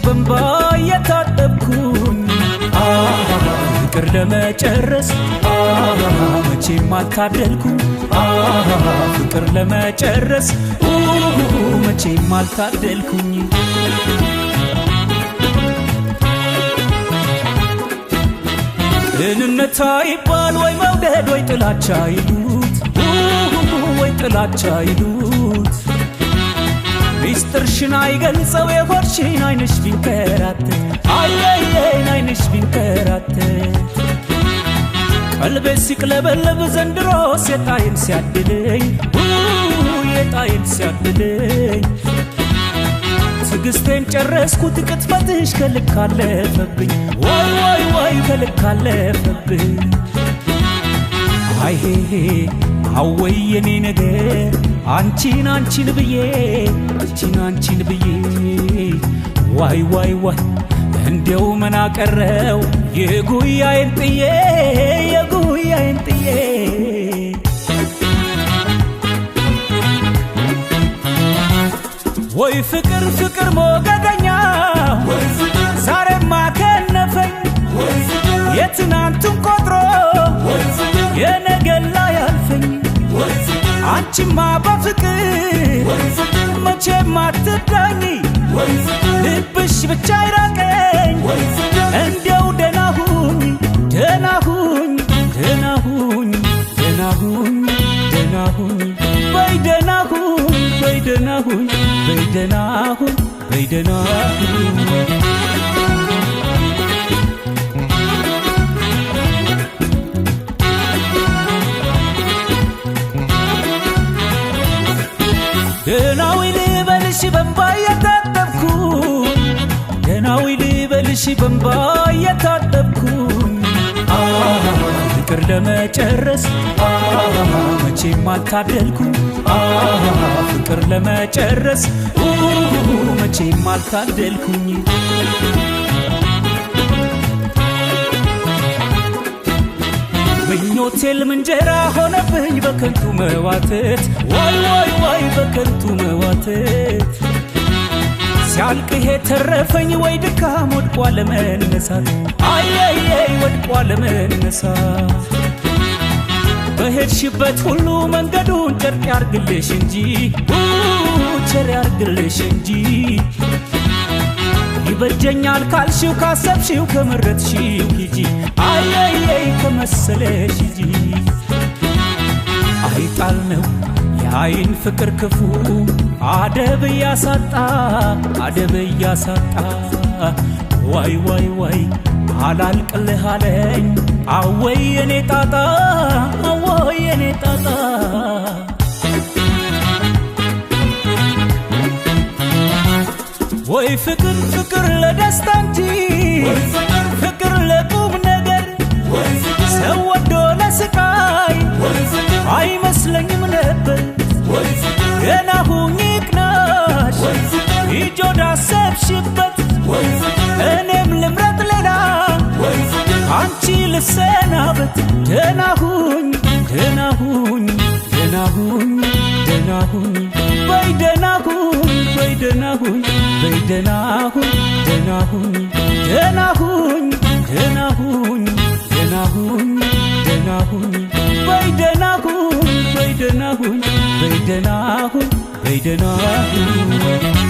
በንባ የታጠብኩኝ ፍቅር ለመጨረስ መቼም አልታደልኩም ፍቅር ለመጨረስ መቼም አልታደልኩም እንነታ ይባል ወይ መውደድ ወይ ጥላቻ ይሉት ወይ ጥላቻ ይሉት ሚስጥርሽን አይገልጸው የሆድሽን አይንሽ ቢንከራተት አየየን አይንሽ ቢንከራተት ቀልቤ ሲቅለበለብ ዘንድሮ የጣይን ሲያድለኝ የጣይን ሲያድለኝ ትግስቴን ጨረስኩት ቅጥፈትሽ ከልክ አለፈብኝ ወይ ወይ ወይ ከልክ አለፈብኝ አይሄ አወይ የኔ ነገር አንቺን አንቺን ብዬ ዋይ ዋይ ዋይ እንደው ምን አቀረው የጉያዬን ጥዬ ወይ ፍቅር ፍቅር ሞገደኛ ዛሬማ ከነፈኝ የትናንቱን ቆጥሮ የነገን ላይ ያልፈኝ አንቺማ በፍቅር መቼም አትዳኝ ልብሽ ብቻ ይራቀኝ እንደው ደህና ሁኝ ደህና ሁኝ ደህና ሁኝ ደህና ሁኝ ደህና ሁኝ በይ ደህና ሁኝ በይ ደህና ሁኝ በይ ደህና ሁኝ በይ ደህና ሁኝ ደህናዊ ልበልሽ በንባ የታጠብኩኝ ደህናዊ ልበልሽ በንባ የታጠብኩኝ ፍቅር ለመጨረስ መቼም አልታደልኩም ፍቅር ለመጨረስ መቼም አልታደልኩም ምኞቴል ምንጀራ ሆነብኝ በከንቱ መዋተት ዋይ ዋይ ዋይ በከንቱ መዋተት ሲያልቅ ይሄ ተረፈኝ ወይ ድካም ወድቋ ለመነሳት አየየይ ወድቋ ለመነሳት በሄድሽበት ሁሉ መንገዱን ጨርቅ ያርግልሽ እንጂ ቸር ያርግልሽ እንጂ ይበጀኛል ካልሽው ካሰብሽው ከመረጥሽው ሂጂ አየየይ ከመሰለሽ ሂጂ አይጣል ነው የአይን ፍቅር ክፉ አደብ ያሳጣ ዋይ ዋይ ዋይ አላልቅልህ አለኝ አወይ የኔ ጣጣ አወይ የኔ ጣጣ ወይ ፍቅር ፍቅር ለደስታ እንጂ ፍቅር ለቁም ነገር ሰው ወዶ ለስቃይ አይመስለኝም ነበር ገና ሁኝ ቅናሽ ሂጆ ዳሰብሽበት እኔም ልምረጥ ሌላ አንቺ ልሰናበት ደህና ሁኝ ደህና ሁኝ ደህና ሁኝ ደህና ሁኝ በይ ደህና ሁኝ በይ ደህና ሁኝ በይ ደህና ሁኝ ደህና ሁኝ ደህና ሁኝ ደህና ሁኝ ደህና ሁኝ ደህና ሁኝ በይ ደህና ሁኝ በይ ደህና ሁኝ በይ ደህና ሁኝ በይ ደህና ሁኝ